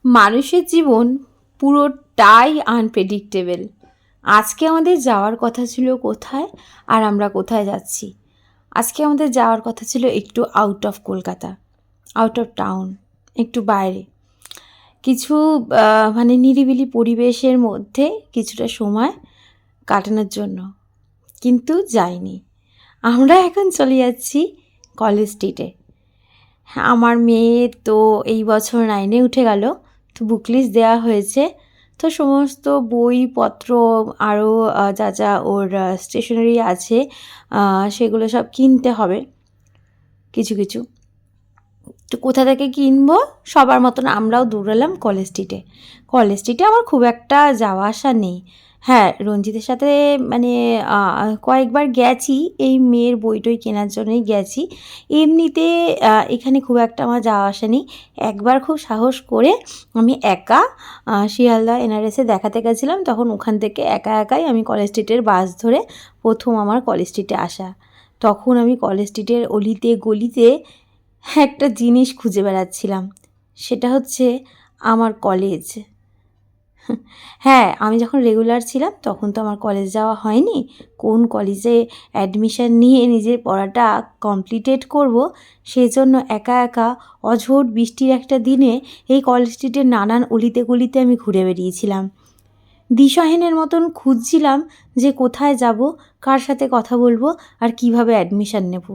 মানুষের জীবন পুরোটাই আনপ্রেডিক্টেবল। আজকে আমাদের যাওয়ার কথা ছিল কোথায়, আর আমরা কোথায় যাচ্ছি। আজকে আমাদের যাওয়ার কথা ছিল একটু out of Kolkata, out of town, একটু বাইরে কিছু নিরিবিলি পরিবেশের মধ্যে কিছুটা সময় কাটানোর জন্য। কিন্তু যাইনি। আমরা এখন চলে যাচ্ছি কলেজ স্ট্রিটে। আমার মেয়ে তো এই বছর 9-এ উঠে গেল, তো বুক লিস্ট দেওয়া হয়েছে। তো সমস্ত বইপত্র আরও যা যা ওর স্টেশনারি আছে সেগুলো সব কিনতে হবে কিছু কিছু। তো কোথা থেকে কিনবো, সবার মতন আমরাও দৌড়ালাম কলেজ স্ট্রিটে। কলেজ স্ট্রিটে আমার খুব একটা যাওয়া আসা নেই। হ্যাঁ, রঞ্জিতের সাথে কয়েকবার গেছি, এই মেয়ের বই টই কেনার জন্যই গেছি। এমনিতে এখানে খুব একটা আমার যাওয়া আসা নেই। একবার খুব সাহস করে আমি একা শিয়ালদা এনআরএসে দেখাতে গেছিলাম, তখন ওখান থেকে একা একাই আমি কলেজ স্ট্রিটের বাস ধরে প্রথম আমার কলেজ স্ট্রিটে আসা। তখন আমি কলেজ স্ট্রিটের অলিতে গলিতে একটা জিনিস খুঁজে বেড়াচ্ছিলাম, সেটা হচ্ছে আমার কলেজ। হ্যাঁ, আমি যখন রেগুলার ছিলাম তখন তো আমার কলেজ যাওয়া হয়নি। কোন কলেজে অ্যাডমিশান নিয়ে নিজের পড়াটা কমপ্লিটেড করব, সেজন্য একা একা অঝোর বৃষ্টির একটা দিনে এই কলেজ স্ট্রিটের নানান অলিতে গলিতে আমি ঘুরে বেরিয়েছিলাম। দিশাহীনের মতন খুঁজছিলাম যে কোথায় যাব, কার সাথে কথা বলবো, আর কিভাবে অ্যাডমিশান নেব।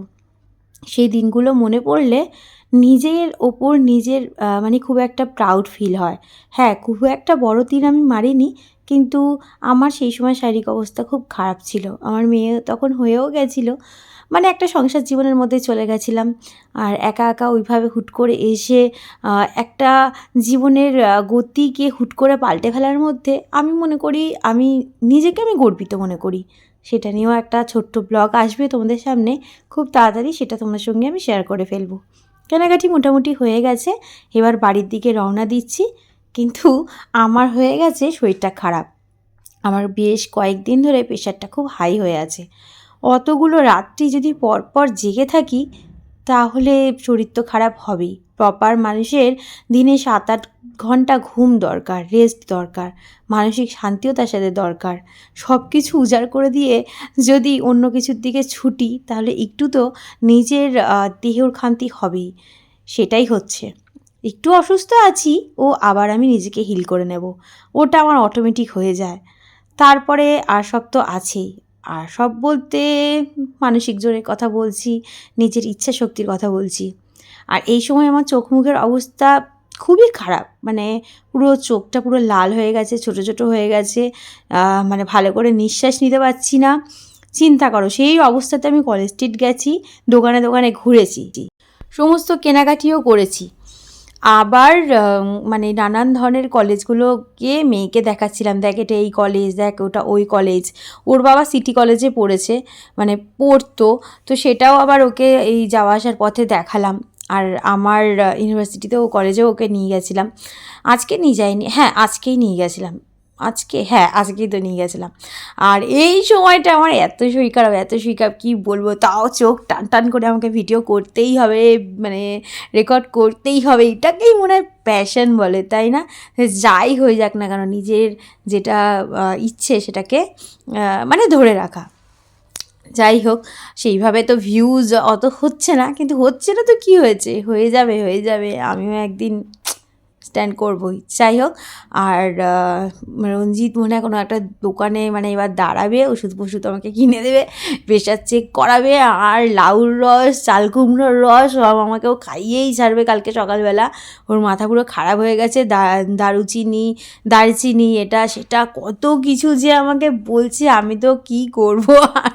সেই দিনগুলো মনে পড়লে নিজের ওপর নিজের খুব একটা প্রাউড ফিল হয়। হ্যাঁ, খুব একটা বড় তীর আমি মারিনি, কিন্তু আমার সেই সময় শারীরিক অবস্থা খুব খারাপ ছিল। আমার মেয়ে তখন হয়েও গেছিলো, একটা সংসার জীবনের মধ্যে চলে গেছিলাম। আর একা একা ওইভাবে হুট করে এসে একটা জীবনের গতিকে হুট করে পাল্টে ফেলার মধ্যে আমি মনে করি আমি নিজেকে গর্বিত মনে করি। সেটা নিয়েও একটা ছোট্ট ব্লগ আসবে তোমাদের সামনে খুব তাড়াতাড়ি, সেটা তোমাদের সঙ্গে আমি শেয়ার করে ফেলবো। কেনাকাটি মোটামুটি হয়ে গেছে, এবার বাড়ির দিকে রওনা দিচ্ছি। কিন্তু আমার হয়ে গেছে শরীরটা খারাপ। আমার বেশ কয়েকদিন ধরে প্রেশারটা খুব হাই হয়ে আছে। অতগুলো রাত্রি যদি পরপর জেগে থাকি তাহলে শরীর তো খারাপ হবেই। প্রপার মানুষের দিনে 7-8 ঘন্টা ঘুম দরকার, রেস্ট দরকার, মানসিক শান্তিও তার সাথে দরকার। সব কিছু উজাড় করে দিয়ে যদি অন্য কিছুর দিকে ছুটি তাহলে একটু তো নিজের দেহর ক্ষান্তি হবেই। সেটাই হচ্ছে। একটু অসুস্থ আছি, ও আবার আমি নিজেকে হিল করে নেব, ওটা আমার অটোমেটিক হয়ে যায়। তারপরে আর সব তো আছেই। আর সব বলতে মানসিক জোরের কথা বলছি, নিজের ইচ্ছা শক্তির কথা বলছি। আর এই সময় আমার চোখ মুখের অবস্থা খুবই খারাপ, পুরো চোখটা পুরো লাল হয়ে গেছে, ছোটো ছোটো হয়ে গেছে, ভালো করে নিঃশ্বাস নিতে পারছি না। চিন্তা করো, সেই অবস্থাতে আমি কলেজ স্ট্রিট গেছি, দোকানে দোকানে ঘুরেছি, সমস্ত কেনাকাটিও করেছি। আবার নানান ধরনের কলেজগুলোকে মেয়েকে দেখাচ্ছিলাম, দেখ এটা এই কলেজ, দেখ ওটা ওই কলেজ। ওর বাবা সিটি কলেজে পড়তো, তো সেটাও আবার ওকে এই যাওয়া আসার পথে দেখালাম। আর আমার ইউনিভার্সিটিতেও কলেজেও ওকে নিয়ে গেছিলাম। আজকে নিয়ে যাইনি, হ্যাঁ আজকেই নিয়ে গেছিলাম, আজকেই তো নিয়ে গেছিলাম। আর এই সময়টা আমার এত শরীর খারাপ কী বলবো, তাও চোখ টান টান করে আমাকে ভিডিও করতেই হবে, রেকর্ড করতেই হবে। এটাকেই মনে হয় প্যাশন বলে, তাই না? যাই হয়ে যাক না কেন, নিজের যেটা ইচ্ছে সেটাকে ধরে রাখা। যাই হোক, সেইভাবে তো ভিউজ অত হচ্ছে না, কিন্তু হচ্ছে না তো কী হয়েছে, হয়ে যাবে, আমিও একদিন স্ট্যান্ড করবই। যাই হোক, আর রঞ্জিত মনে হয় কোনো একটা দোকানে এবার দাঁড়াবে, ওষুধ ফষুধ আমাকে কিনে দেবে, প্রেশার চেক করাবে, আর লাউর রস, চাল কুমড়োর রস সব আমাকেও খাইয়েই ছাড়বে কালকে সকালবেলা। ওর মাথা পুরো খারাপ হয়ে গেছে, দারচিনি এটা সেটা কত কিছু যে আমাকে বলছে, আমি তো কী করবো। আর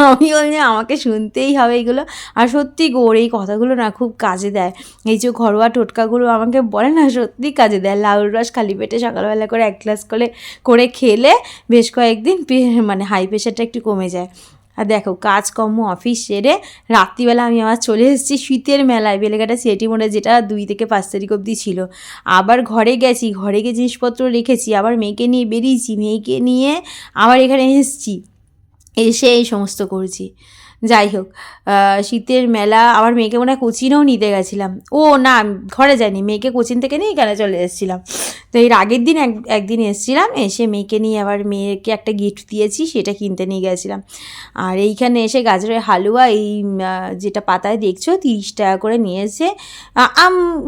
আমি বলছি আমাকে শুনতেই হবে এইগুলো। আর সত্যি গো, ওর এই কথাগুলো না খুব কাজে দেয়। এই যে ঘরোয়া টোটকাগুলো আমাকে বলে না, সত্যি কাজে দেয়। লাউর রস খালি পেটে সকালবেলা করে 1 গ্লাস করে খেলে বেশ কয়েকদিন হাই প্রেশারটা একটু কমে যায়। আর দেখো, কাজকর্ম অফিস সেরে রাত্রিবেলা আমি আবার চলে এসেছি শীতের মেলায়, বেলেঘাটা সিআইটি মোড়ে, যেটা 2 থেকে 5 তারিখ অবধি ছিল। আবার ঘরে গিয়ে জিনিসপত্র রেখেছি, আবার মেয়েকে নিয়ে বেরিয়েছি, মেয়েকে নিয়ে আবার এখানে এসেছি, এসে এই সমস্ত করছি। যাই হোক, শীতের মেলা আমার মেয়েকে মনে হয় কোচিনেও নিতে গেছিলাম। ও না, ঘরে যাইনি, মেয়েকে কোচিন থেকে নিয়ে এখানে চলে এসেছিলাম। তো এর আগের দিন একদিন এসেছিলাম, এসে মেয়েকে নিয়ে আবার মেয়েকে একটা গিফট দিয়েছি, সেটা কিনতে নিয়ে গেছিলাম। আর এইখানে এসে গাজরের হালুয়া এই যেটা পাতায় দেখছো 30 টাকা করে নিয়ে এসে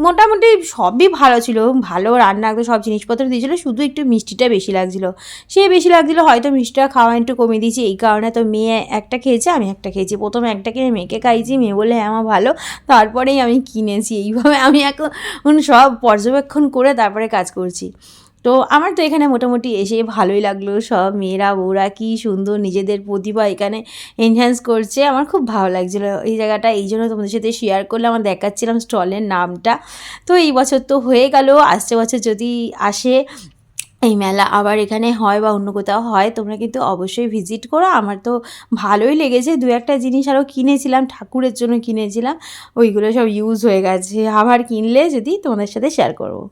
মোটামুটি সবই ভালো ছিল, ভালো রান্না একদম সব জিনিসপত্র দিয়েছিলো, শুধু একটু মিষ্টিটা বেশি লাগছিলো। সে বেশি লাগছিলো, হয়তো মিষ্টিটা খাওয়া একটু কমিয়ে দিয়েছি এই কারণে। তো মেয়ে একটা খেয়েছে, আমি একটা খেয়েছি। প্রথমে একটা কিনে মেয়েকে খাইয়েছি, মেয়ে বলে হ্যাঁ আমার ভালো, তারপরেই আমি কিনেছি। এইভাবে আমি এখন সব পর্যবেক্ষণ করে তারপরে কাজ করছি। তো আমার তো এখানে মোটামুটি এসে ভালোই লাগলো, সব মেয়েরা বউরা কী সুন্দর নিজেদের প্রতিভা এখানে এনহ্যান্স করছে, আমার খুব ভালো লাগছিলো এই জায়গাটা। এই জন্য তোমাদের সাথে শেয়ার করলাম, আমার দেখাচ্ছিলাম স্টলের নামটা। তো এই বছর তো হয়ে গেল, আসছে বছর যদি আসে এই মেলা আবার এখানে হয় বা অন্য কোথাও হয়, তোমরা কিন্তু অবশ্যই ভিজিট করো। আমার তো ভালোই লেগেছে, দু একটা জিনিস আরও কিনেছিলাম, ঠাকুরের জন্য কিনেছিলাম, ওইগুলো সব ইউজ হয়ে গেছে, আবার কিনলে যদি তোমাদের সাথে শেয়ার করবো।